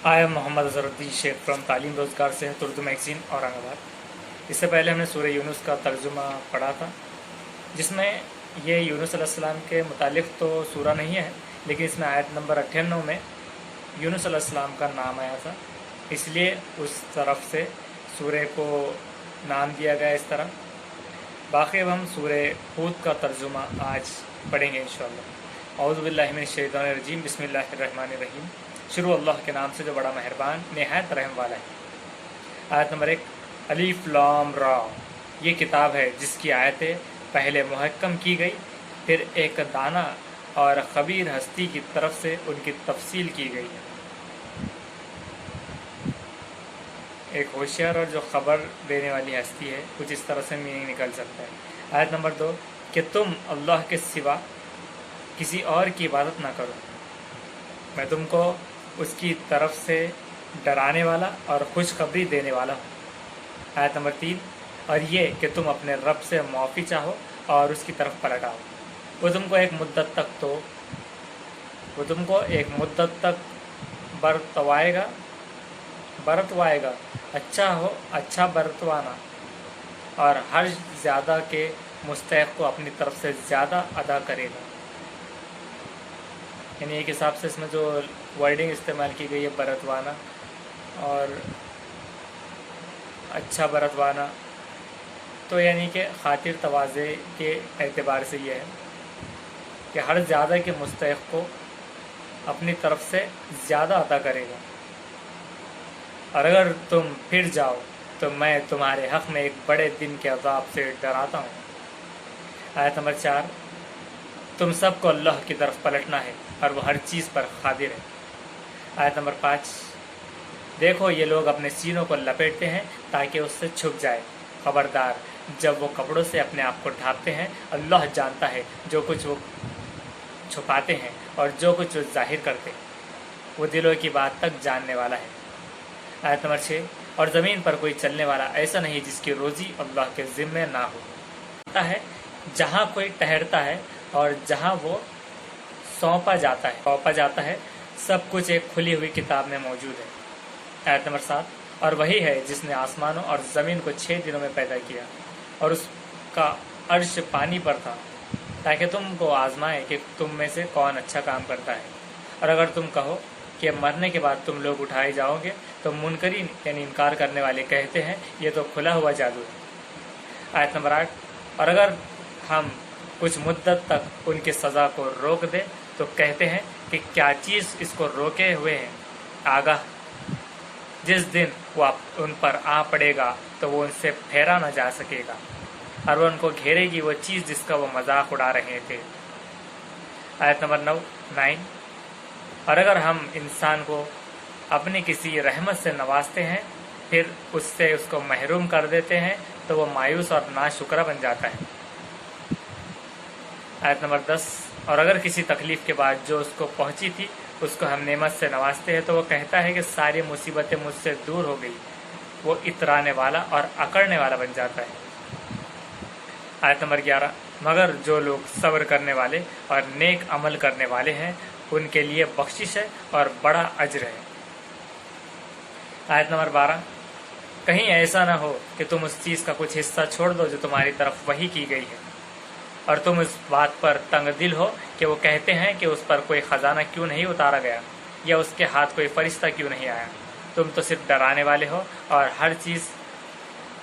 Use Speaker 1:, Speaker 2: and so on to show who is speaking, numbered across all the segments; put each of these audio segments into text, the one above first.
Speaker 1: I am Mohammad Azharuddin Shaikh from Taleem Rozgar से Urdu magazine Aurangabad. इससे पहले हमने सूरह यूनुस का तर्जुमा पढ़ा था, जिसमें ये यूनुस अलैहिस्सलाम के मुतालिक तो सूरा नहीं है, लेकिन इसमें आयत नंबर 98 में यूनुस अलैहिस्सलाम का नाम आया था, इसलिए उस तरफ से सूरह को नाम दिया गया इस तरह। बाकी अब हम सूरह हूद का तर्जुमा आज पढ़ेंगे इंशाअल्लाह। औज़ु बिल्लाहि मिनश शैतानिर रजीम, बिस्मिल्लाहिर रहमानिर रहीम। शुरू अल्लाह के नाम से जो बड़ा मेहरबान निहायत रहम वाला है। आयत नंबर 1, अलीफ लाम रा। ये किताब है जिसकी आयतें पहले मुहक्कम की गई, फिर एक दाना और खबीर हस्ती की तरफ से उनकी तफसील की गई है। एक होशियार और जो खबर देने वाली हस्ती है, कुछ इस तरह से मीनिंग निकल सकता है। आयत नंबर 2, कि तुम अल्लाह के सिवा किसी और की इबादत ना करो, मैं तुमको उसकी तरफ से डराने वाला और खुशखबरी देने वाला हूँ। आयत नंबर 3, और ये कि तुम अपने रब से माफ़ी चाहो और उसकी तरफ पलट आओ, वो तुमको एक मुद्दत तक बरतवाएगा, अच्छा बरतवाना, और हर ज़्यादा के मुस्तहक़ को अपनी तरफ से ज़्यादा अदा करेगा। यानी एक हिसाब से इसमें जो वर्डिंग इस्तेमाल की गई है, बरतवाना और अच्छा बरतवाना, तो यानी कि खातिर तवाज़े के एतबार से ये है कि हर ज़्यादा के मुस्तहक़ को अपनी तरफ से ज़्यादा अदा करेगा, और अगर तुम फिर जाओ तो मैं तुम्हारे हक़ में एक बड़े दिन के अज़ाब से डराता हूँ। आयत नंबर 4, तुम सबको अल्लाह की तरफ पलटना है और वो हर चीज़ पर क़ादिर है। आयत नंबर 5, देखो ये लोग अपने सीनों को लपेटते हैं ताकि उससे छुप जाए, ख़बरदार जब वो कपड़ों से अपने आप को ढांपते हैं, अल्लाह जानता है जो कुछ वो छुपाते हैं और जो कुछ वो जाहिर करते हैं, वो दिलों की बात तक जानने वाला है। आयत नंबर 6, और ज़मीन पर कोई चलने वाला ऐसा नहीं जिसकी रोज़ी अल्लाह के ज़िम्मे ना हो, पता है जहाँ कोई ठहरता है और जहाँ वो सौंपा जाता है, सब कुछ एक खुली हुई किताब में मौजूद है। आयत नंबर 7, और वही है जिसने आसमानों और ज़मीन को 6 दिनों में पैदा किया, और उसका अर्श पानी पर था, ताकि तुमको आजमाए कि तुम में से कौन अच्छा काम करता है। और अगर तुम कहो कि मरने के बाद तुम लोग उठाए जाओगे, तो मुनकरीन यानी इनकार करने वाले कहते हैं ये तो खुला हुआ जादू है। आयत नंबर 8, और अगर हम कुछ मुद्दत तक उनकी सज़ा को रोक दें तो कहते हैं कि क्या चीज़ इसको रोके हुए है, आगाह जिस दिन वो उन पर आ पड़ेगा तो वो उनसे फेरा न जा सकेगा, और वो उनको घेरेगी वो चीज़ जिसका वो मजाक उड़ा रहे थे। आयत नंबर 9, और अगर हम इंसान को अपनी किसी रहमत से नवाजते हैं, फिर उससे उसको महरूम कर देते हैं, तो वो मायूस और नाशुक्रा बन जाता है। आयत नंबर 10, और अगर किसी तकलीफ़ के बाद जो उसको पहुंची थी उसको हम नेमत से नवाजते हैं, तो वो कहता है कि सारी मुसीबतें मुझसे दूर हो गई, वो इतराने वाला और अकड़ने वाला बन जाता है। आयत नंबर 11, मगर जो लोग सब्र करने वाले और नेक अमल करने वाले हैं उनके लिए बख्शिश है और बड़ा अज्र है। आयत नंबर 12, कहीं ऐसा ना हो कि तुम उस चीज़ का कुछ हिस्सा छोड़ दो जो तुम्हारी तरफ वही की गई है, और तुम इस बात पर तंग दिल हो कि वो कहते हैं कि उस पर कोई ख़जाना क्यों नहीं उतारा गया, या उसके हाथ कोई फरिश्ता क्यों नहीं आया। तुम तो सिर्फ डराने वाले हो और हर चीज़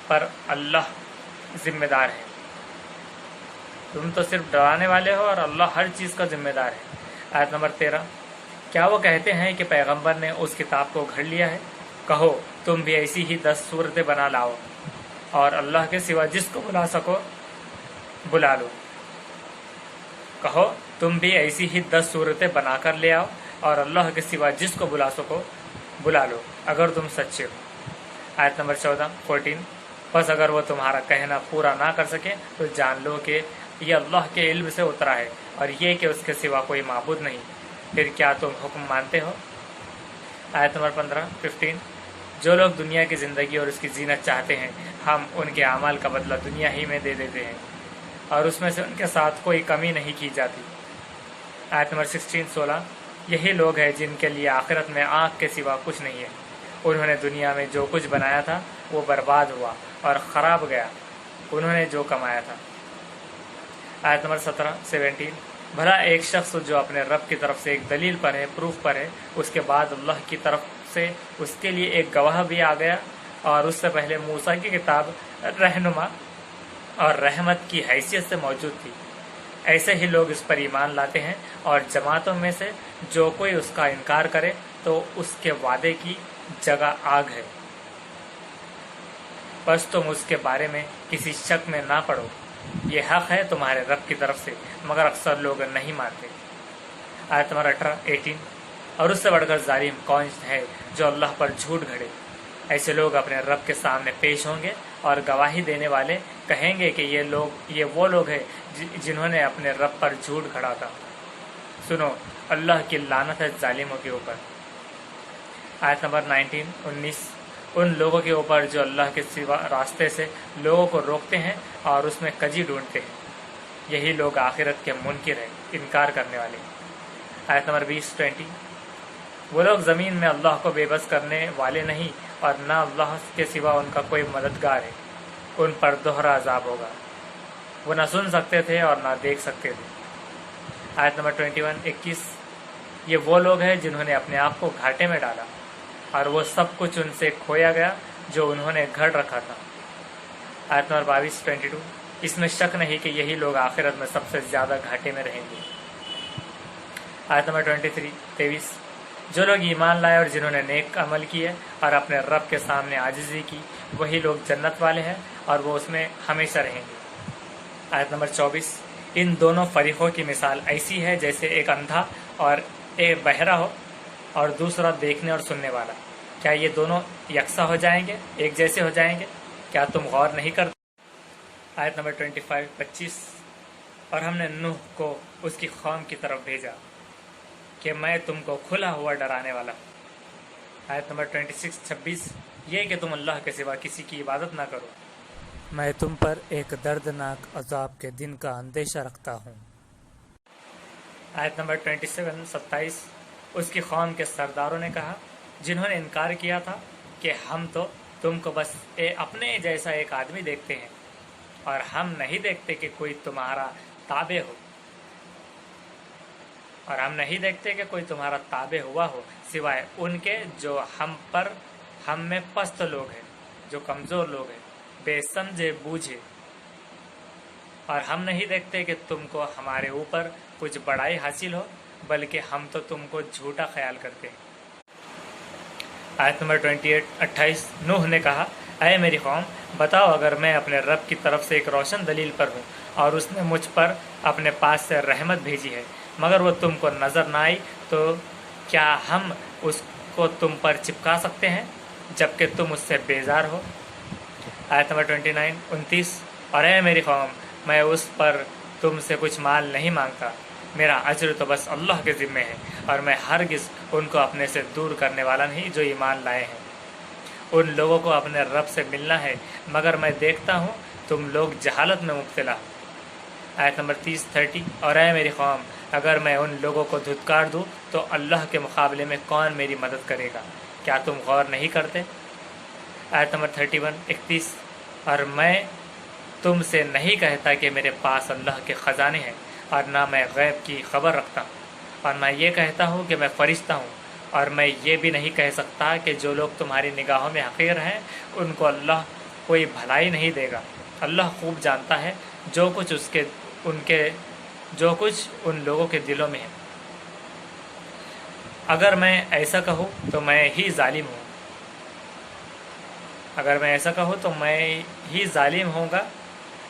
Speaker 1: पर अल्लाह ज़िम्मेदार है। हर चीज़ का ज़िम्मेदार है। आयत नंबर 13, क्या वो कहते हैं कि पैगंबर ने उस किताब को घड़ लिया है, कहो तुम भी ऐसी ही 10 सूरतें बना लाओ और अल्लाह के सिवा जिसको बुला सको बुला लो। कहो तुम भी ऐसी ही 10 सूरतें बना कर ले आओ और अल्लाह के सिवा जिसको बुला सको बुला लो, अगर तुम सच्चे हो। आयत नंबर 14, बस अगर वो तुम्हारा कहना पूरा ना कर सके तो जान लो कि ये अल्लाह के इल्म से उतरा है, और ये कि उसके सिवा कोई माबूद नहीं, फिर क्या तुम हुक्म मानते हो। आयत नंबर 15, जो लोग दुनिया की ज़िंदगी और उसकी जीनत चाहते हैं, हम उनके अमाल का बदला दुनिया ही में दे देते हैं, और उसमें से उनके साथ कोई कमी नहीं की जाती। आयत नंबर 16, यही लोग हैं जिनके लिए आखिरत में आँख के सिवा कुछ नहीं है। उन्होंने दुनिया में जो कुछ बनाया था वो बर्बाद हुआ और ख़राब गया उन्होंने जो कमाया था। आयत नंबर 17 भला एक शख्स जो अपने रब की तरफ से एक दलील पर है, प्रूफ पर है, उसके बाद अल्लाह की तरफ से उसके लिए एक गवाह भी आ गया और उससे पहले मूसा की किताब रहनुमा और रहमत की हैसियत से मौजूद थी। ऐसे ही लोग इस पर ईमान लाते हैं और जमातों में से जो कोई उसका इनकार करे तो उसके वादे की जगह आग है। बस तुम उसके बारे में किसी शक में ना पड़ो, ये हक है तुम्हारे रब की तरफ से, मगर अक्सर लोग नहीं मानते। आयत नंबर 18 और उससे बढ़कर जालिम कौन है जो अल्लाह पर झूठ घड़े। ऐसे लोग अपने रब के सामने पेश होंगे और गवाही देने वाले कहेंगे कि ये वो लोग हैं जिन्होंने अपने रब पर झूठ घड़ा था। सुनो, अल्लाह की लानत है जालिमों के ऊपर। आयत नंबर 19 उन लोगों के ऊपर जो अल्लाह के सिवा रास्ते से लोगों को रोकते हैं और उसमें कजी ढूंढते हैं। यही लोग आखिरत के मुनकिर हैं, इनकार करने वाले। आयत नंबर 20 वो लोग ज़मीन में अल्लाह को बेबस करने वाले नहीं और ना अल्लाह के सिवा उनका कोई मददगार है। उन पर दोहरा अजाब होगा, वो न सुन सकते थे और ना देख सकते थे। आयत नंबर 21 ये वो लोग हैं जिन्होंने अपने आप को घाटे में डाला और वो सब कुछ उनसे खोया गया जो उन्होंने घड़ रखा था। आयत नंबर 22 इसमें शक नहीं कि यही लोग आखिरत में सबसे ज़्यादा घाटे में रहेंगे। आयत नंबर 23 जो लोग ईमान लाए और जिन्होंने नेक अमल किए और अपने रब के सामने आजिज़ी की, वही लोग जन्नत वाले हैं और वो उसमें हमेशा रहेंगे। आयत नंबर 24 इन दोनों फरीक़ों की मिसाल ऐसी है जैसे एक अंधा और एक बहरा हो और दूसरा देखने और सुनने वाला। क्या ये दोनों यकसा हो जाएंगे, एक जैसे हो जाएंगे? क्या तुम गौर नहीं करते? आयत नंबर 25 और हमने नूह को उसकी कौम की तरफ भेजा कि मैं तुमको खुला हुआ डराने वाला हूँ। आयत नंबर 26 ये कि तुम अल्लाह के सिवा किसी की इबादत ना करो, मैं तुम पर एक दर्दनाक अजाब के दिन का अंदेशा रखता हूँ। आयत नंबर 27 उसकी कौम के सरदारों ने कहा जिन्होंने इनकार किया था कि हम तो तुमको बस अपने जैसा एक आदमी देखते हैं और हम नहीं देखते कि कोई तुम्हारा ताबे हो, और हम नहीं देखते कि कोई तुम्हारा ताबे हुआ हो सिवाय उनके जो हम में पस्त लोग हैं, जो कमज़ोर लोग हैं, बेसमझे बूझे, और हम नहीं देखते कि तुमको हमारे ऊपर कुछ बड़ाई हासिल हो, बल्कि हम तो तुमको झूठा ख्याल करते हैं। आयत नंबर 28 नूह ने कहा ऐ मेरी कौम, बताओ अगर मैं अपने रब की तरफ से एक रोशन दलील पर हूँ और उसने मुझ पर अपने पास से रहमत भेजी है, मगर वो तुमको नज़र ना आई, तो क्या हम उसको तुम पर चिपका सकते हैं जबकि तुम उससे बेजार हो। आयत नंबर 29 और ऐ मेरी कौम, मैं उस पर तुमसे कुछ माल नहीं मांगता, मेरा अज्र तो बस अल्लाह के ज़िम्मे है और मैं हरगिज़ उनको अपने से दूर करने वाला नहीं जो ईमान लाए हैं। उन लोगों को अपने रब से मिलना है, मगर मैं देखता हूँ तुम लोग जहालत में मुब्तला हो। आयत नंबर 30 और ऐ मेरी कौम, अगर मैं उन लोगों को धुतकार दूँ तो अल्लाह के मुकाबले में कौन मेरी मदद करेगा? क्या तुम गौर नहीं करते? आयत नंबर 31 और मैं तुमसे नहीं कहता कि मेरे पास अल्लाह के ख़जाने हैं और ना मैं गैब की खबर रखता हूँ, और मैं ये कहता हूँ कि मैं फ़रिश्ता हूँ, और मैं ये भी नहीं कह सकता कि जो लोग तुम्हारी निगाहों में हक़ीर हैं उनको अल्लाह कोई भलाई नहीं देगा। अल्लाह खूब जानता है जो कुछ उन लोगों के दिलों में है। अगर मैं ऐसा कहूँ तो मैं ही ज़ालिम हूँ, अगर मैं ऐसा कहूँ तो मैं ही ज़ालिम होऊंगा।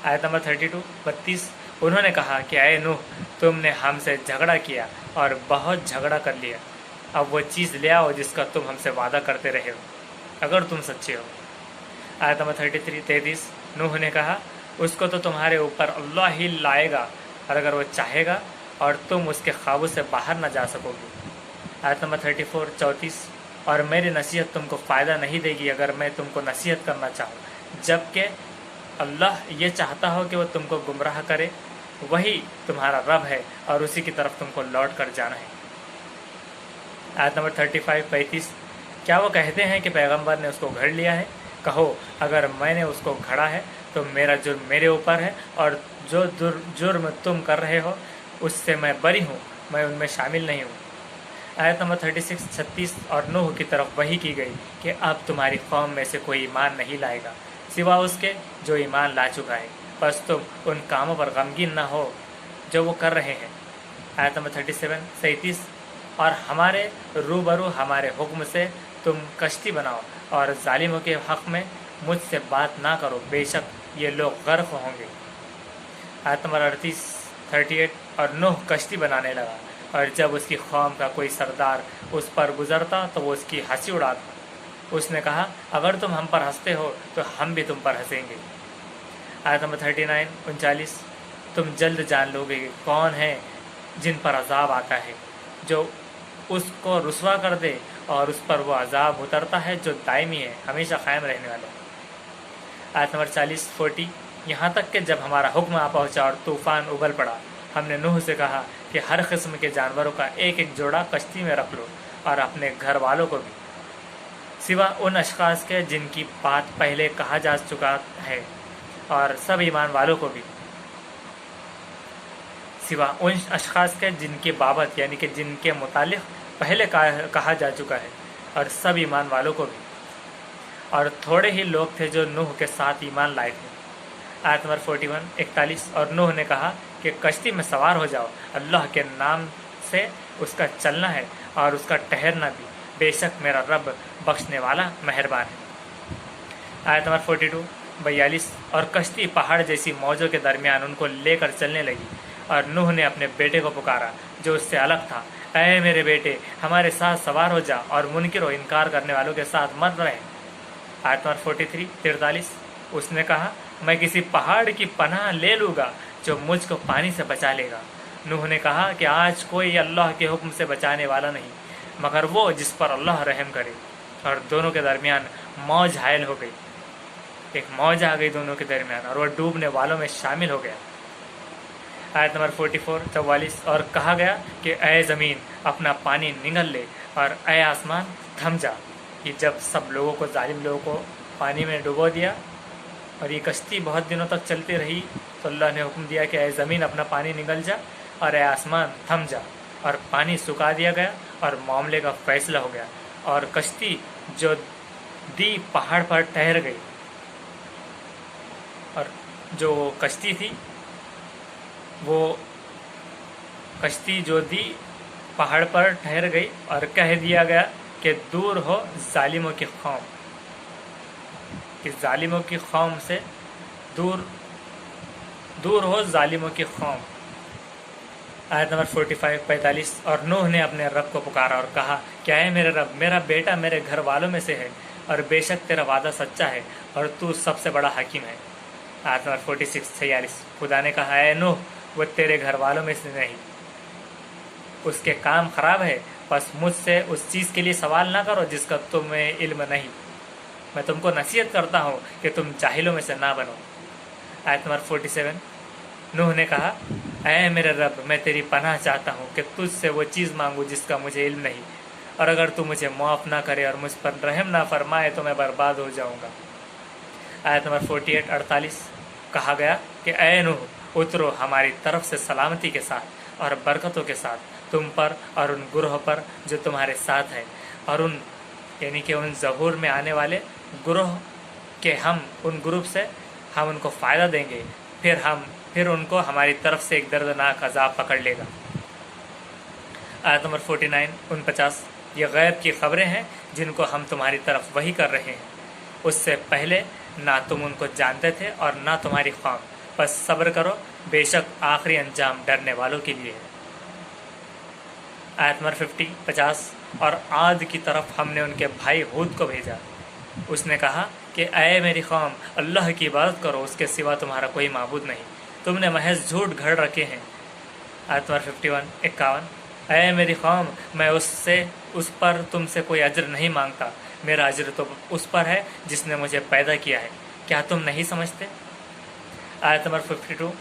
Speaker 1: आयत नंबर 32 उन्होंने कहा कि ऐ नूह, तुमने हमसे झगड़ा किया और बहुत झगड़ा कर लिया, अब वो चीज़ ले आओ जिसका तुम हमसे वादा करते रहे हो, अगर तुम सच्चे हो। आयत नंबर 33 नूह ने कहा उसको तो तुम्हारे ऊपर अल्लाह ही लाएगा, और अगर वो चाहेगा और तुम उसके ख्वाबों से बाहर न जा सकोगे। आयत नंबर 34 और मेरी नसीहत तुमको फ़ायदा नहीं देगी अगर मैं तुमको नसीहत करना चाहूँ, जबकि अल्लाह ये चाहता हो कि वो तुमको गुमराह करे। वही तुम्हारा रब है और उसी की तरफ तुमको लौट कर जाना है। आयत नंबर 35 क्या वो कहते हैं कि पैगंबर ने उसको घड़ लिया है? कहो, अगर मैंने उसको घड़ा है तो मेरा जुर्म मेरे ऊपर है, और जो जुर्म तुम कर रहे हो उससे मैं बरी हूँ, मैं उनमें शामिल नहीं हूँ। आयत नंबर 36 और नूह की तरफ वही की गई कि अब तुम्हारी कौम में से कोई ईमान नहीं लाएगा सिवा उसके जो ईमान ला चुका है, बस तुम उन कामों पर गमगीन न हो जो वो कर रहे हैं। आयत नंबर 37 और हमारे रूबरू हमारे हुक्म से तुम कश्ती बनाओ और जालिमों के हक़ में मुझसे बात ना करो, बेशक ये लोग गर्क होंगे। आयत नंबर 38 और नूह कश्ती बनाने लगा, और जब उसकी कौम का कोई सरदार उस पर गुजरता तो वो उसकी हंसी उड़ाता। उसने कहा, अगर तुम हम पर हंसते हो तो हम भी तुम पर हंसेंगे। आयत नंबर 39 तुम जल्द जान लोगे कि कौन है जिन पर अजाब आता है, जो उसको रुसवा कर दे, और उस पर वो अजाब उतरता है जो दायमी है, हमेशा कायम रहने वाला। आयत नंबर 40 यहाँ तक कि जब हमारा हुक्म आ पहुँचा और तूफ़ान उबल पड़ा, हमने नूह से कहा कि हर किस्म के जानवरों का एक एक जोड़ा कश्ती में रख लो, और अपने घर वालों को भी, सिवा उन अशखास के जिनकी बात पहले कहा जा चुका है, और सब ईमान वालों को भी, सिवा उन अशखास के जिनकी बाबत यानी कि जिनके मुतालिक पहले कहा जा चुका है, और सब ईमान वालों को भी। और थोड़े ही लोग थे जो नूह के साथ ईमान लाए थे। आयत नंबर 41 और नूह ने कहा कि कश्ती में सवार हो जाओ, अल्लाह के नाम से उसका चलना है और उसका ठहरना भी, बेशक मेरा रब बख्शने वाला मेहरबान है। आयत नंबर 42 और कश्ती पहाड़ जैसी मौजों के दरमियान उनको लेकर चलने लगी, और नूह ने अपने बेटे को पुकारा जो उससे अलग था, ऐ मेरे बेटे, हमारे साथ सवार हो जा और मुनकिर व इनकार करने वालों के साथ मत रहे। आयत नंबर 43 उसने कहा, मैं किसी पहाड़ की पनाह ले लूँगा जो मुझको पानी से बचा लेगा। नूह ने कहा कि आज कोई अल्लाह के हुक्म से बचाने वाला नहीं मगर वो जिस पर अल्लाह रहम करे। और दोनों के दरमियान मौज हायल हो गई, एक मौज आ गई दोनों के दरमियान, और वह डूबने वालों में शामिल हो गया। आयत नंबर 44 और कहा गया कि ऐ ज़मीन अपना पानी निगल ले, और ऐ आसमान थम जा। कि जब सब लोगों को, जालिम लोगों को पानी में डुबो दिया और ये कश्ती बहुत दिनों तक चलती रही, तो अल्लाह ने हुक्म दिया कि ऐ ज़मीन अपना पानी निगल जा और ऐ आसमान थम जा, और पानी सुखा दिया गया और मामले का फ़ैसला हो गया। और कश्ती जो दी पहाड़ पर ठहर गई, और जो कश्ती थी वो कश्ती जो दी पहाड़ पर ठहर गई, और कह दिया गया कि दूर हो जालिमों की कौम, कि जालिमों की कौम से दूर हो जालिमों की कौम। आयत नंबर 45 और नूह ने अपने रब को पुकारा और कहा, क्या है मेरे रब, मेरा बेटा मेरे घर वालों में से है, और बेशक तेरा वादा सच्चा है और तू सबसे बड़ा हकीम है। आयत नंबर 46 खुदा ने कहा, है नूह, वो तेरे घर वालों में से नहीं, उसके काम खराब है, बस मुझसे उस चीज़ के लिए सवाल ना करो जिसका तुम्हें इल्म नहीं। मैं तुमको नसीहत करता हूँ कि तुम जाहिलों में से ना बनो। आयत नंबर 47 नूह ने कहा, ऐ मेरे रब, मैं तेरी पनाह चाहता हूँ कि तुझसे वो चीज़ मांगूँ जिसका मुझे इल्म नहीं, और अगर तू मुझे माफ़ ना करे और मुझ पर रहम ना फरमाए तो मैं बर्बाद हो जाऊँगा। आयत नंबर 48 कहा गया कि ऐ नूह, उतरो हमारी तरफ से सलामती के साथ और बरकतों के साथ तुम पर और उन गुरोह पर जो तुम्हारे साथ है, और उन यानी कि उन ज़हूर में आने वाले गुरोह के हम उन ग्रुप से हम उनको फ़ायदा देंगे, फिर उनको हमारी तरफ से एक दर्दनाक अजाब पकड़ लेगा। आयत नंबर 49 ये गैब की ख़बरें हैं जिनको हम तुम्हारी तरफ वही कर रहे हैं, उससे पहले ना तुम उनको जानते थे और ना तुम्हारी ख्वाम, बस सब्र करो, बेशक आखिरी अंजाम डरने वालों के लिए है। आयत नंबर 50 और आद की तरफ हमने उनके भाई हूद को भेजा, उसने कहा कि ऐ मेरी कौम, अल्लाह की इबादत करो, उसके सिवा तुम्हारा कोई माबूद नहीं, तुमने महज झूठ घड़ रखे हैं। आयत नंबर 51 ऐ मेरी कौम, मैं उस पर तुमसे कोई अजर नहीं मांगता, मेरा अजर तो उस पर है जिसने मुझे पैदा किया है, क्या तुम नहीं समझते। आयत नंबर 52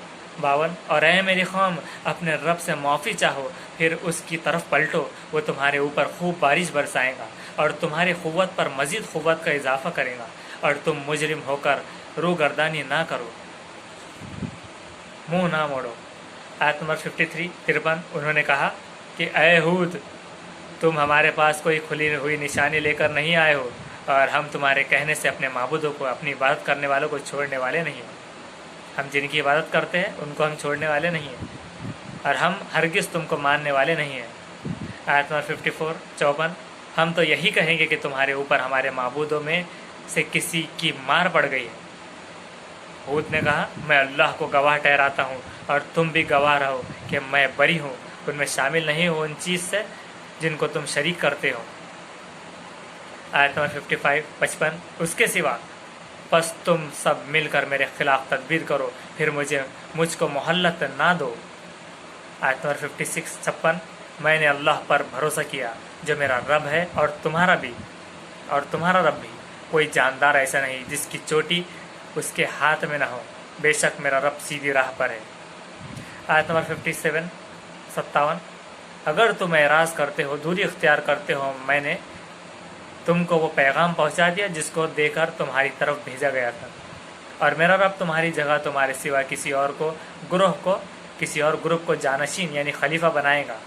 Speaker 1: 52 اور اے میری قوم اپنے رب سے معافی چاہو پھر اس کی طرف پلٹو، وہ تمہارے اوپر خوب بارش برسائے گا اور تمہاری قوت پر مزید قوت کا اضافہ کرے گا اور تم مجرم ہو کر روگردانی نہ کرو، منہ نہ موڑو۔ آیت نمبر 53 انہوں نے کہا کہ اے ہود، تم ہمارے پاس کوئی کھلی ہوئی نشانی لے کر نہیں آئے ہو اور ہم تمہارے کہنے سے اپنے معبودوں کو، اپنی عبادت کرنے والوں کو چھوڑنے والے نہیں ہیں۔ ہم جن کی عبادت کرتے ہیں ان کو ہم چھوڑنے والے نہیں ہیں اور ہم ہرگز تم کو ماننے والے نہیں ہیں۔ آیت نمبر 54 ہم تو یہی کہیں گے کہ تمہارے اوپر ہمارے معبودوں میں سے کسی کی مار پڑ گئی ہے۔ ہود نے کہا میں اللہ کو گواہ ٹھہراتا ہوں اور تم بھی گواہ رہو کہ میں بری ہوں، ان میں شامل نہیں ہوں ان چیز سے جن کو تم شریک کرتے ہو۔ آیت نمبر 55 اس کے سوا پس تم سب مل کر میرے خلاف تدبیر کرو، پھر مجھ کو مہلت نہ دو۔ آیت نمبر 56 میں نے اللہ پر بھروسہ کیا جو میرا رب ہے اور تمہارا رب بھی، کوئی جاندار ایسا نہیں جس کی چوٹی اس کے ہاتھ میں نہ ہو، بے شک میرا رب سیدھی راہ پر ہے۔ آیت نمبر 57 اگر تم اعراض کرتے ہو، دوری اختیار کرتے ہو، میں نے تم کو وہ پیغام پہنچا دیا جس کو دے کر تمہاری طرف بھیجا گیا تھا، اور میرا رب تمہاری جگہ تمہارے سوا کسی اور گروہ کو جانشین یعنی خلیفہ بنائے گا،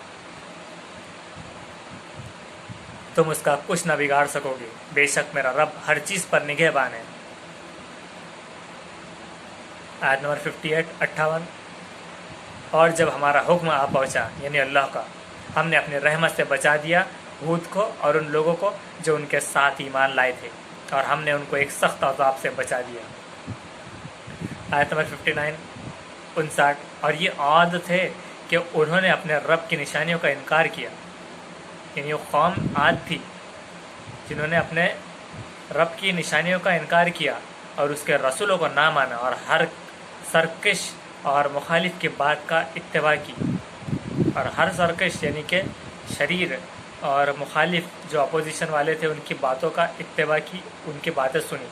Speaker 1: تم اس کا کچھ نہ بگاڑ سکو گے، بے شک میرا رب ہر چیز پر نگہبان ہے۔ آیت نمبر 58 اور جب ہمارا حکم آ پہنچا یعنی اللہ کا، ہم نے اپنی رحمت سے بچا دیا ہود کو اور ان لوگوں کو جو ان کے ساتھ ایمان لائے تھے، اور ہم نے ان کو ایک سخت عذاب سے بچا دیا۔ آیت نمبر 59 اور یہ عاد تھے کہ انہوں نے اپنے رب کی نشانیوں کا انکار کیا، یعنی وہ قوم عاد تھی جنہوں نے اپنے رب کی نشانیوں کا انکار کیا اور اس کے رسولوں کو نہ مانا اور ہر سرکش اور مخالف کی بات کا اتباع کی، اور ہر سرکش یعنی کہ شریر اور مخالف جو اپوزیشن والے تھے ان کی باتوں کا اتباع کی، ان کی باتیں سنی۔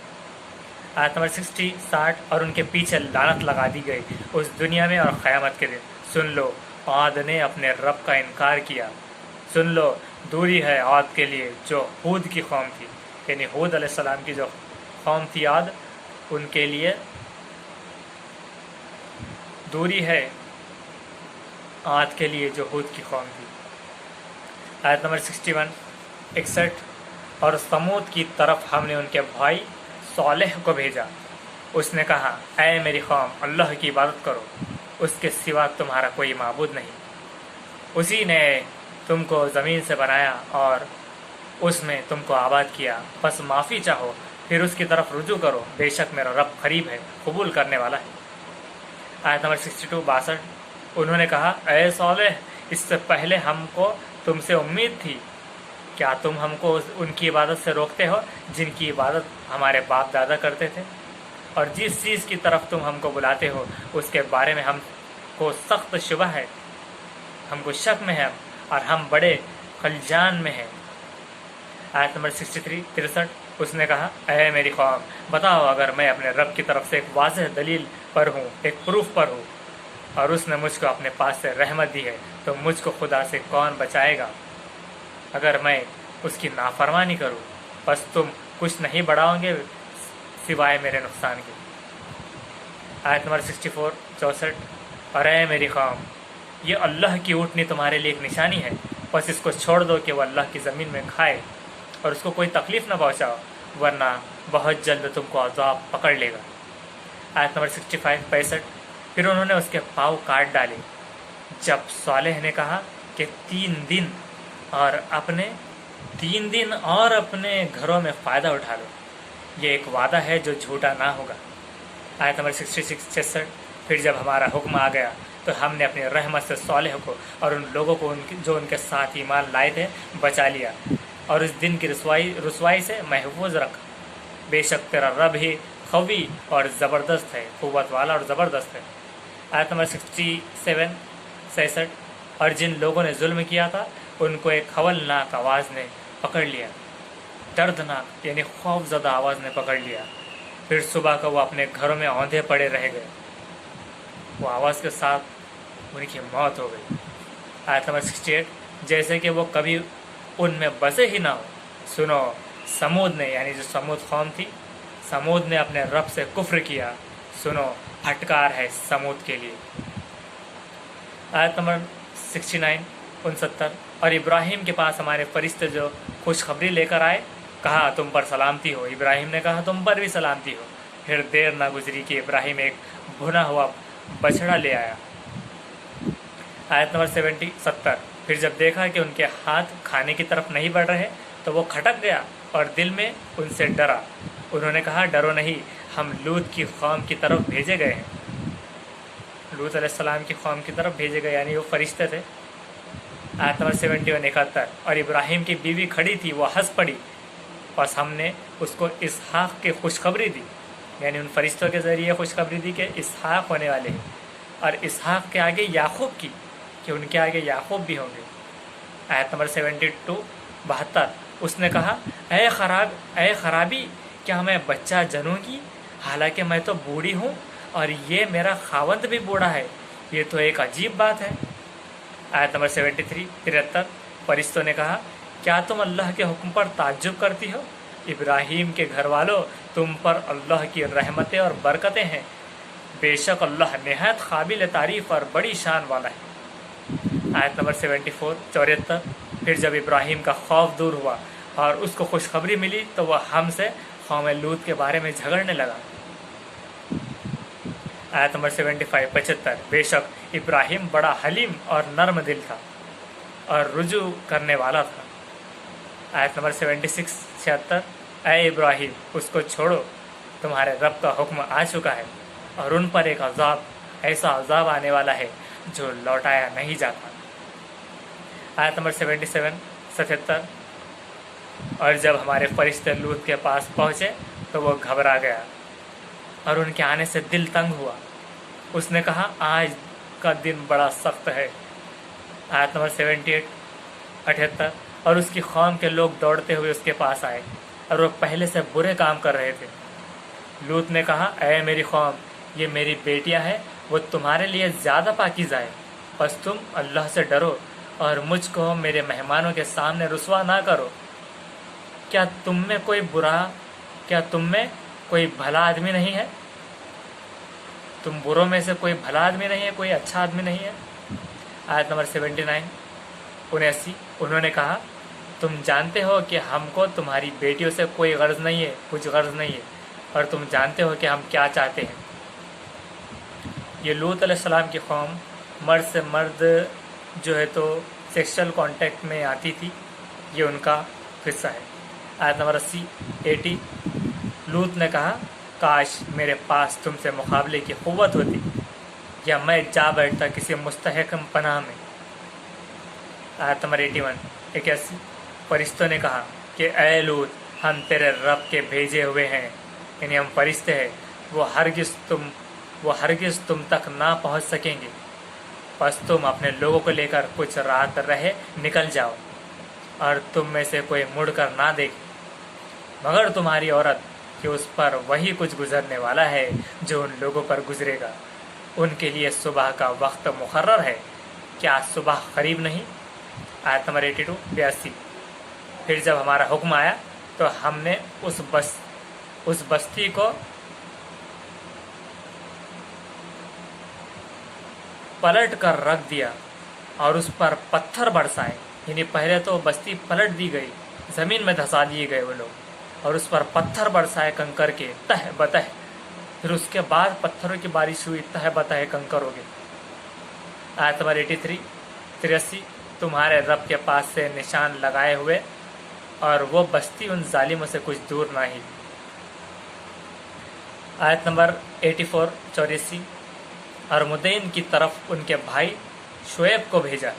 Speaker 1: آیت نمبر 60 اور ان کے پیچھے لعنت لگا دی گئی اس دنیا میں اور قیامت کے دن۔ سن لو عاد نے اپنے رب کا انکار کیا، سن لو دوری ہے عاد کے لیے جو ہود کی قوم تھی، یعنی ہود علیہ السلام کی جو قوم تھی عاد، ان کے لیے دوری ہے عاد کے لیے جو ہود کی قوم تھی۔ آیت نمبر 61 اور ثمود کی طرف ہم نے ان کے بھائی صالح کو بھیجا، اس نے کہا اے میری قوم اللہ کی عبادت کرو، اس کے سوا تمہارا کوئی معبود نہیں، اسی نے تم کو زمین سے بنایا اور اس میں تم کو آباد کیا، بس معافی چاہو پھر اس کی طرف رجوع کرو، بے شک میرا رب قریب ہے، قبول کرنے والا ہے۔ آیت نمبر 62 انہوں نے کہا اے صالح اس سے پہلے ہم کو تم سے امید تھی، کیا تم ہم کو ان کی عبادت سے روکتے ہو جن کی عبادت ہمارے باپ دادا کرتے تھے، اور جس چیز کی طرف تم ہم کو بلاتے ہو اس کے بارے میں ہم کو سخت شبہ ہے، ہم کو شک میں ہے اور ہم بڑے خلجان میں ہیں۔ آیت نمبر 63 اس نے کہا اے میری قوم بتاؤ اگر میں اپنے رب کی طرف سے ایک واضح دلیل پر ہوں، ایک پروف پر ہوں، اور اس نے مجھ کو اپنے پاس سے رحمت دی ہے تو مجھ کو خدا سے کون بچائے گا؟ اگر میں اس کی نافرمانی کروں بس تم کچھ نہیں بڑھاؤ گے سوائے میرے نقصان کے۔ آیت نمبر 64 اور اے میری قوم یہ اللہ کی اونٹنی تمہارے لیے ایک نشانی ہے، بس اس کو چھوڑ دو کہ وہ اللہ کی زمین میں کھائے اور اس کو کوئی تکلیف نہ پہنچاؤ، ورنہ بہت جلد تم کو عذاب پکڑ لے گا۔ آیت نمبر 65 پھر انہوں نے اس کے پاؤں کاٹ ڈالے جب صالح نے کہا کہ 3 دن اور اپنے گھروں میں فائدہ اٹھا لو، یہ ایک وعدہ ہے جو جھوٹا نہ ہوگا۔ آیت نمبر 66 پھر جب ہمارا حکم آ گیا تو ہم نے اپنی رحمت سے صالح کو اور ان لوگوں کو جو ان کے ساتھ ایمان لائے تھے بچا لیا اور اس دن کی رسوائی سے محفوظ رکھا، بے شک تیرا رب ہی قوی اور زبردست ہے، قوت والا اور زبردست ہے۔ آیت نمبر 67 اور جن لوگوں نے ظلم کیا تھا ان کو ایک ہولناک آواز نے پکڑ لیا، دردناک یعنی خوف زدہ آواز نے پکڑ لیا، پھر صبح کو وہ اپنے گھروں میں اوندھے پڑے رہ گئے۔ वो आवाज़ के साथ उनकी मौत हो गई। आयत नंबर 68, जैसे कि वो कभी उनमें बसे ही ना हो। सुनो, समूद ने, यानी जो समूद कौम थी, समूद ने अपने रब से कुफ्र किया। सुनो, फटकार है समूद के लिए। आयत नंबर 69, 69, और इब्राहिम के पास हमारे फरिश्ते जो खुशखबरी लेकर आए, कहा तुम पर सलामती हो। इब्राहिम ने कहा तुम पर भी सलामती हो। फिर देर ना गुजरी कि इब्राहिम एक भुना हुआ बछड़ा ले आया। आयत नंबर 70, फिर जब देखा कि उनके हाथ खाने की तरफ नहीं बढ़ रहे तो वो खटक गया और दिल में उनसे डरा। उन्होंने कहा डरो नहीं, हम लूत की कौम की तरफ भेजे गए हैं। लूत अलैहिस्सलाम की कौम की तरफ भेजे गए, यानी वो फरिश्ते थे। आयत नंबर 71, 71, और इब्राहिम की बीवी खड़ी थी, वो हंस पड़ी, बस हमने उसको इसहाक की खुशखबरी दी, यानी उन फरिश्तों के ज़रिए खुशखबरी दी कि इसहाक होने वाले हैं, और इसहाक के आगे याकूब की, कि उनके आगे याकूब भी होंगे। आयत नंबर 72, 72, उसने कहा ऐ खराबी, क्या मैं बच्चा जनूंगी, हालांकि मैं तो बूढ़ी हूँ और ये मेरा खावंद भी बूढ़ा है, ये तो एक अजीब बात है। आयत नंबर 73, 73, फरिश्तों ने कहा क्या तुम अल्लाह के हुक्म पर ताज्जुब करती हो? इब्राहिम के घर वालों, तुम पर अल्लाह की रहमतें और बरकतें हैं, बेशक अल्लाह निहायत काबिल तारीफ़ और बड़ी शान वाला है। आयत नंबर 74, 74, फिर जब इब्राहिम का खौफ दूर हुआ और उसको खुशखबरी मिली तो वह हमसे कौम लूत के बारे में झगड़ने लगा। आयत नंबर 75, 75, बेशक इब्राहिम बड़ा हलीम और नर्म दिल था और रुजू करने वाला था। आयत नंबर 76, 76, ऐ इब्राहिम, उसको छोड़ो, तुम्हारे रब का हुक्म आ चुका है और उन पर एक अजाब, ऐसा अजाब आने वाला है जो लौटाया नहीं जाता। आयत नंबर 77, 77, और जब हमारे फरिश्ते लूत के पास पहुँचे तो वो घबरा गया और उनके आने से दिल तंग हुआ। उसने कहा आज का दिन बड़ा सख्त है। आयत नंबर 78, 78, और उसकी कौम के लोग दौड़ते हुए उसके पास आए और वो पहले से बुरे काम कर रहे थे। लूत ने कहा ऐ मेरी कौम, ये मेरी बेटियां हैं, वो तुम्हारे लिए ज़्यादा पाकीज़ा है, बस तुम अल्लाह से डरो और मुझको मेरे मेहमानों के सामने रुसवा ना करो। क्या तुम में कोई भला आदमी नहीं है? तुम बुरों में से कोई भला आदमी नहीं है, कोई अच्छा आदमी नहीं है। आयत नंबर 79, 79, उन्होंने कहा तुम जानते हो कि हमको तुम्हारी बेटियों से कोई गर्ज नहीं है, कुछ गर्ज नहीं है, और तुम जानते हो कि हम क्या चाहते हैं। ये लूत अलैहिस्सलाम की कौम मर्द से मर्द जो है तो सेक्सुअल कांटेक्ट में आती थी, ये उनका हिस्सा है। आयत नंबर 80, 80, लूत ने कहा काश मेरे पास तुमसे मुकाबले की क़ुव्वत होती या मैं जा बैठता किसी मुस्तहकम पनाह में। आयत नंबर 81, 81, फरिश्तों ने कहा कि ऐ लूत, हम तेरे रब के भेजे हुए हैं, यानी हम फरिश्ते हैं, वो हरगिज़ तुम तक ना पहुंच सकेंगे, बस तुम अपने लोगों को लेकर कुछ रात रहे निकल जाओ और तुम में से कोई मुड़कर ना देखे, मगर तुम्हारी औरत कि उस पर वही कुछ गुजरने वाला है जो उन लोगों पर गुजरेगा। उनके लिए सुबह का वक्त मुकर्रर है, क्या सुबह करीब नहीं? आयत नंबर 82, 82, फिर जब हमारा हुक्म आया तो हमने उस बस्ती को पलट कर रख दिया और उस पर पत्थर बरसाए, यानी पहले तो बस्ती पलट दी गई, ज़मीन में धंसा दिए गए वो लोग, और उस पर पत्थर बरसाए कंकर के तह बतह, फिर उसके बाद पत्थरों की बारिश हुई तह बतह कंकरों के। आयत नंबर 83, 83, तुम्हारे रब के पास से निशान लगाए हुए और वो बस्ती उन जालिमों से कुछ दूर ना ही। आयत नंबर 84, 84, और मुदैन की तरफ उनके भाई शुएब को भेजा।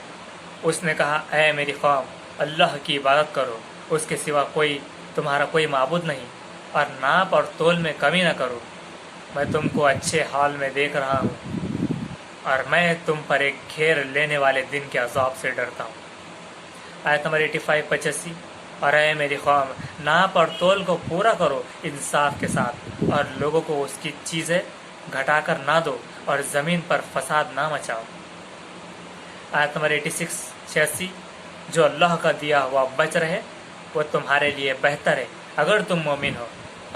Speaker 1: उसने कहा ऐ मेरी कौम, अल्लाह की इबादत करो, उसके सिवा तुम्हारा कोई माबूद नहीं, और नाप और तोल में कमी न करो। मैं तुमको अच्छे हाल में देख रहा हूँ और मैं तुम पर एक घेर लेने वाले दिन के अज़ाब से डरता हूँ। आयत नंबर 85, 85, और ऐ मेरी कौम, नाप और तोल को पूरा करो इंसाफ के साथ और लोगों को उसकी चीज़ें घटा कर ना दो और ज़मीन पर फसाद ना मचाओ। आयत नंबर 86 जो अल्लाह का दिया हुआ बच रहे वो तुम्हारे लिए बेहतर है अगर तुम मोमिन हो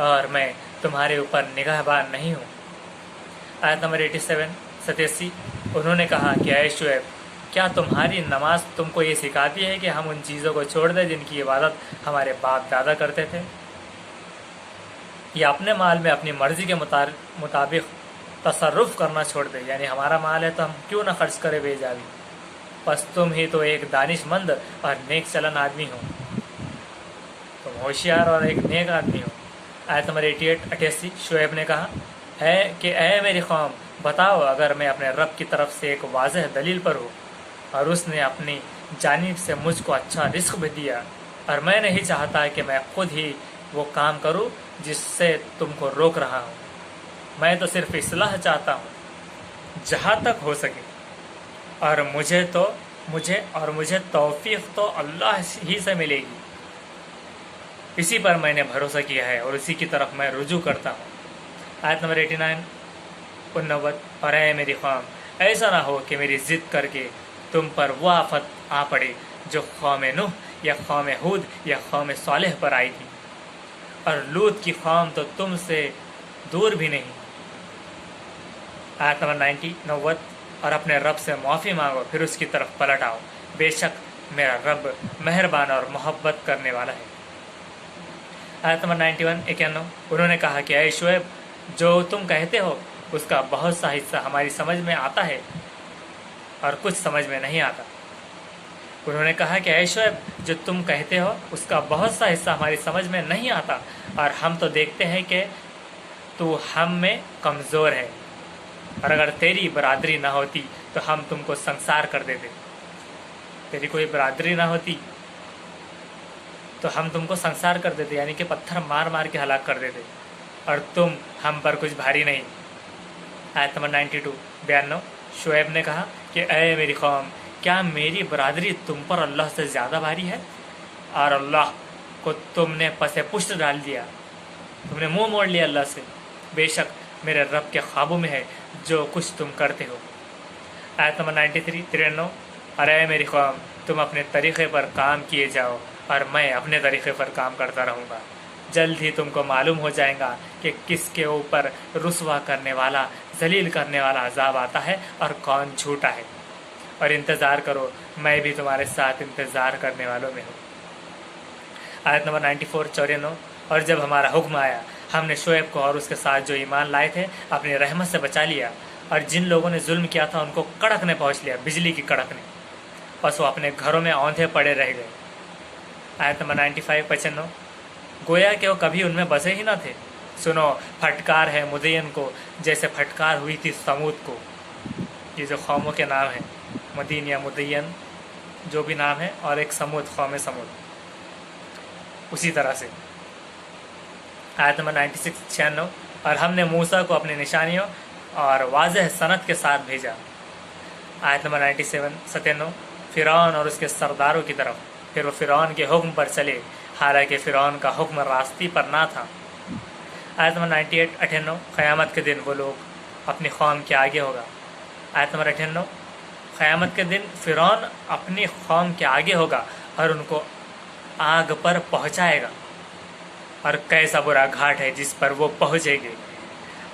Speaker 1: और मैं तुम्हारे ऊपर निगाहबान नहीं हूँ। आयत नंबर 87 उन्होंने कहा कि ऐ शुएब, क्या तुम्हारी नमाज तुमको ये सिखाती है कि हम उन चीज़ों को छोड़ दें जिनकी इबादत हमारे बाप दादा करते थे, या अपने माल में अपनी मर्ज़ी के मुताबिक तसर्रुफ़ करना छोड़ दें, यानी हमारा माल है तो हम क्यों ना खर्च करें बेजावी, बस तुम ही तो एक दानिशमंद और नेक चलन आदमी हो, तुम होशियार और एक नेक आदमी हो। आयत नंबर 88 शुएब ने कहा है कि ऐ मेरी कौम, बताओ अगर मैं अपने रब की तरफ से एक वाज़ह दलील पर हूँ और उसने अपनी जानिब से मुझको अच्छा रिस्क भी दिया और मैं नहीं चाहता कि मैं खुद ही वो काम करूँ जिससे तुमको रोक रहा हूँ, मैं तो सिर्फ इस्लाह चाहता हूँ जहाँ तक हो सके, और मुझे तौफीक तो अल्लाह ही से मिलेगी, इसी पर मैंने भरोसा किया है और इसी की तरफ मैं रुजू करता हूँ। आयत नंबर 89 और ऐ मेरी कौम, ऐसा ना हो कि मेरी ज़िद करके तुम पर वो आफत आ पड़े जो कौम नूह या कौम हूद या कौम सालेह पर आई थी, और लूत की कौम तो तुमसे दूर भी नहीं। आयत नंबर 90 और अपने रब से माफ़ी मांगो फिर उसकी तरफ पलट आओ, बेशक मेरा रब मेहरबान और मोहब्बत करने वाला है। आयत नंबर 91 उन्होंने कहा कि ऐ शुएब, जो तुम कहते हो उसका बहुत सा हिस्सा हमारी समझ में आता है और कुछ समझ में नहीं आता। उन्होंने कहा कि ऐ शुएब, जो तुम कहते हो उसका बहुत सा हिस्सा हमारी समझ में नहीं आता और हम तो देखते हैं कि तू हम में कमज़ोर है, और अगर तेरी बरादरी ना होती तो हम तुमको संसार कर देते, तेरी कोई बरादरी ना होती तो हम तुमको संसार कर देते, यानी कि पत्थर मार मार के हलाक कर देते, और तुम हम पर कुछ भारी नहीं। आयत नंबर 92 शुएब ने कहा कि ऐ मेरी कौम, क्या मेरी बरादरी तुम पर अल्लाह से ज़्यादा भारी है, और अल्लाह को तुमने पसे पुष्ट डाल दिया, तुमने मुंह मोड़ लिया अल्लाह से, बेशक मेरे रब के ख्वाबों में है जो कुछ तुम करते हो। आयत नंबर 93 और ऐ मेरी कौम, तुम अपने तरीक़े पर काम किए जाओ और मैं अपने तरीक़े पर काम करता रहूँगा, जल्द ही तुमको मालूम हो जाएगा कि किसके ऊपर रुसवा करने वाला, जलील करने वाला अजाब आता है और कौन झूठा है, और इंतज़ार करो, मैं भी तुम्हारे साथ इंतज़ार करने वालों में हूँ। आयत नंबर 94 और जब हमारा हुक्म आया हमने शुएब को और उसके साथ जो ईमान लाए थे अपनी रहमत से बचा लिया, और जिन लोगों ने जुल्म किया था उनको कड़कने पहुँच लिया, बिजली की कड़कने, बस वो अपने घरों में औंधे पड़े रह गए। आयत नंबर 95 गोया कि वो कभी उनमें बसे ही ना थे। सुनो, फटकार है मुदय्यन को जैसे फटकार हुई थी समूद को। ये जो कौमों के नाम हैं, मदीन या मुदय्यन जो भी नाम है, और एक समूद, कौम समूद, उसी तरह से। आयत नंबर 96 और हमने मूसा को अपनी निशानियों और वाज़ह सनत के साथ भेजा। आयत नंबर 97 फ़िरौन और उसके सरदारों की तरफ, फिर वो फ़िरौन के हुक्म पर चले, हालांकि फ़िरौन का हुक्म रास्ती पर ना था। आयत नंबर 98 क़यामत के दिन वो लोग अपनी कौम के आगे होगा। आयत नंबर 98 क़यामत के दिन फ़िरौन अपनी कौम के आगे होगा और उनको आग पर पहुंचाएगा, और कैसा बुरा घाट है जिस पर वो पहुंचेंगे।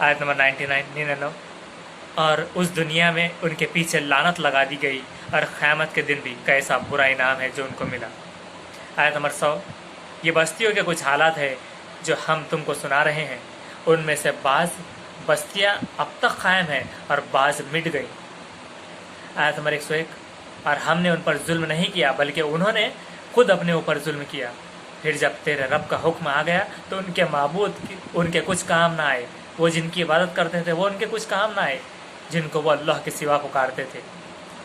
Speaker 1: आयत नंबर 99 और उस दुनिया में उनके पीछे लानत लगा दी गई, और क़यामत के दिन भी कैसा बुरा इनाम है जो उनको मिला। आयत नंबर 100 ये बस्तियों के कुछ हालात है जो हम तुमको सुना रहे हैं, उनमें से बाज़ बस्तियां अब तक कायम हैं और बाज़ मिट गई। आयत नंबर 101 और हमने उन पर जुल्म नहीं किया बल्कि उन्होंने खुद अपने ऊपर जुल्म किया। फिर जब तेरे रब का हुक्म आ गया तो उनके माबूद उनके कुछ काम ना आए, वो जिनकी इबादत करते थे वो उनके कुछ काम ना आए जिनको वो अल्लाह के सिवा पुकारते थे,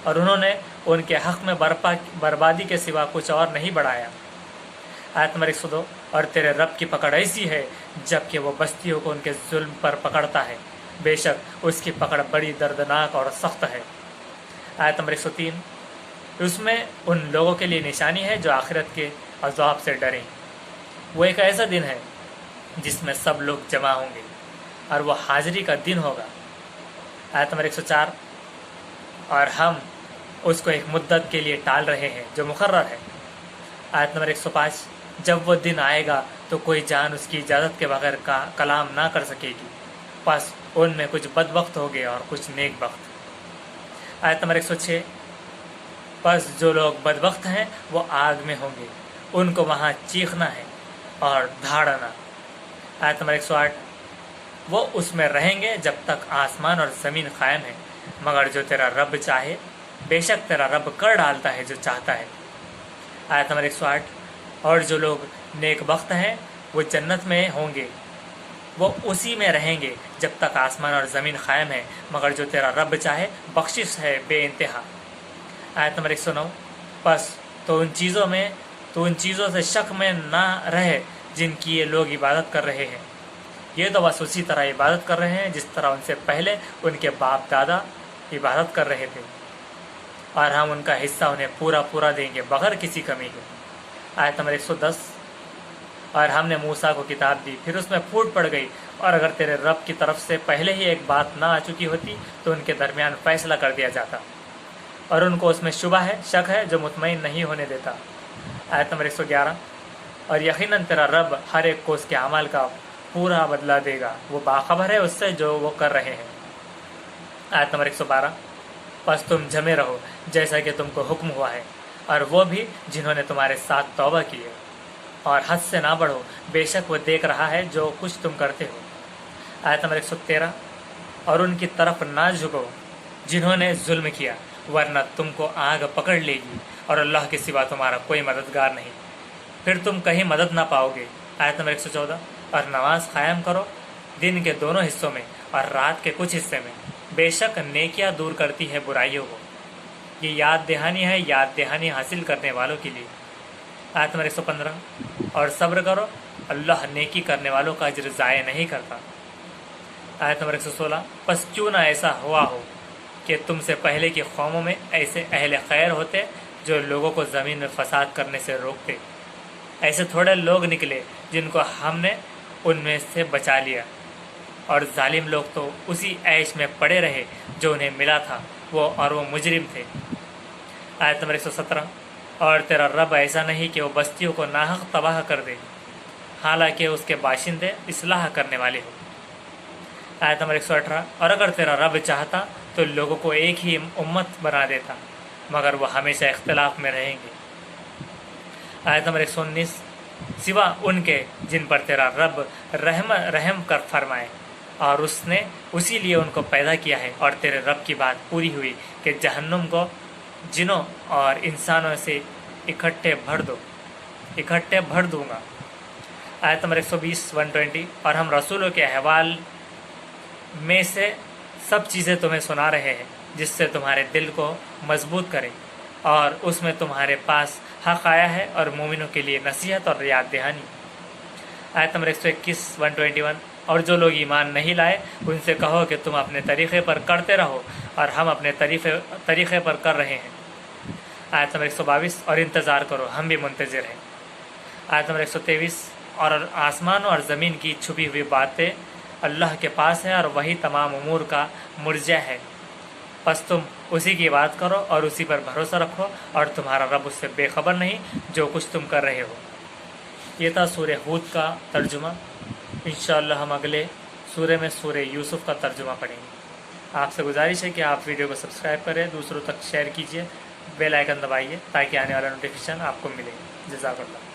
Speaker 1: और उन्होंने उनके हक़ में बर्बादी के सिवा कुछ और नहीं बढ़ाया। आयत नंबर 102 और तेरे रब की पकड़ ऐसी है जबकि वो बस्तियों को उनके जुल्म पर पकड़ता है, बेशक उसकी पकड़ बड़ी दर्दनाक और सख्त है। आयत नंबर 103 उसमें उन लोगों के लिए निशानी है जो आखिरत के अज़ाब से डरें। वो एक ऐसा दिन है जिसमें सब लोग जमा होंगे, और वह हाज़िरी का दिन होगा आयत नंबर 104, और हम उसको एक मुद्दत के लिए टाल रहे हैं जो मुकर्रर है। आयत नंबर 105, जब वो दिन आएगा तो कोई जान उसकी इजाज़त के बगैर का कलाम ना कर सकेगी, बस उनमें कुछ बदबख्त होंगे और कुछ नेक बख्त। आयत नंबर 106, बस जो लोग बदबख्त हैं वो आग में होंगे, उनको वहाँ चीखना है और धाड़ना। आयत नंबर 108, वो उसमें रहेंगे जब तक आसमान और ज़मीन कायम है, मगर जो तेरा रब चाहे, बेशक तेरा रब कर डालता है जो चाहता है। आयत नंबर 108, और जो लोग नेक बख्त हैं वो जन्नत में होंगे, वो उसी में रहेंगे जब तक आसमान और ज़मीन कायम है, मगर जो तेरा रब चाहे बख्शिश है बेइंतहा। आयत नंबर 109, बस तो उन चीज़ों से शक में ना रहे जिनकी ये लोग इबादत कर रहे हैं, ये तो बस उसी तरह इबादत कर रहे हैं जिस तरह उनसे पहले उनके बाप दादा इबादत कर रहे थे, और हम उनका हिस्सा उन्हें पूरा पूरा देंगे बगैर किसी कमी के। आयत नंबर 110, और हमने मूसा को किताब दी, फिर उसमें फूट पड़ गई, और अगर तेरे रब की तरफ से पहले ही एक बात ना आ चुकी होती तो उनके दरमियान फ़ैसला कर दिया जाता, और उनको उसमें शुबा है, शक है जो मुतमईन नहीं होने देता। आयत नंबर 111, और यकीनन तेरा रब हर एक को उसके अमल का पूरा बदला देगा, वो बाखबर है उससे जो वो कर रहे हैं। आयत नंबर 112, बस तुम जमे रहो जैसा कि तुमको हुक्म हुआ है, और वो भी जिन्होंने तुम्हारे साथ तौबा की है, और हद से ना बढ़ो, बेशक वो देख रहा है जो कुछ तुम करते हो। आयत नंबर 113, और उनकी तरफ ना झुको जिन्होंने जुल्म किया, वरना तुमको आग पकड़ लेगी और अल्लाह के सिवा तुम्हारा कोई मददगार नहीं, फिर तुम कहीं मदद ना पाओगे। आयत नंबर 114, और नमाज कायम करो दिन के दोनों हिस्सों में और रात के कुछ हिस्से में, बेशक नेकियां दूर करती है बुराइयों को, ये याद दहानी हासिल करने वालों के लिए। आयत नंबर 115, और सब्र करो, अल्लाह नेकी करने वालों का अज्र ज़ाय नहीं करता। आयत नंबर 116, बस क्यों ना ऐसा हुआ हो कि तुमसे पहले की कौमों में ऐसे अहले खैर होते जो लोगों को ज़मीन में फसाद करने से रोकते, ऐसे थोड़े लोग निकले जिनको हमने उनमें से बचा लिया, और जालिम लोग तो उसी ऐश में पड़े रहे जो उन्हें मिला था, वो मुजरिम थे। आयत नंबर 117, और तेरा रब ऐसा नहीं कि वो बस्तियों को नाहक तबाह कर दे, हालांकि उसके बाशिंदे इस्लाह करने वाले हो। आयत नंबर 118, और अगर तेरा रब चाहता तो लोगों को एक ही उम्मत बना देता, मगर वो हमेशा इख्तिलाफ में रहेंगे। आयत नंबर 119, सिवा उनके जिन पर तेरा रब रहम कर फरमाए, और उसने उसी लिए उनको पैदा किया है, और तेरे रब की बात पूरी हुई कि जहन्नुम को जिनों और इंसानों से इकट्ठे भर दूंगा। आयत नंबर 120 120, और हम रसूलों के अहवाल में से सब चीज़ें तुम्हें सुना रहे हैं जिससे तुम्हारे दिल को मजबूत करें, और उसमें तुम्हारे पास हक़ आया है और मोमिनों के लिए नसीहत और याद दहानी। आयत नंबर 121 121, और जो लोग ईमान नहीं लाए उनसे कहो कि तुम अपने तरीक़े पर करते रहो और हम अपने तरीक़े पर कर रहे हैं। आयत नंबर 122, और इंतज़ार करो हम भी मुंतज़िर हैं। आयत नंबर 123, और आसमान और ज़मीन की छुपी हुई बातें अल्लाह के पास है और वही तमाम उमूर का मुर्जा है, बस तुम उसी की बात करो और उसी पर भरोसा रखो, और तुम्हारा रब उससे बेखबर नहीं जो कुछ तुम कर रहे हो। ये था सूरह हूद का तर्जुमा। इंशाअल्लाह हम अगले सूरह में सूरह यूसुफ का तर्जुमा पढ़ेंगे। आपसे गुजारिश है कि आप वीडियो को सब्सक्राइब करें, दूसरों तक शेयर कीजिए, बेल आइकन दबाइए ताकि आने वाला नोटिफिकेशन आपको मिले। जज़ाकल्लाह।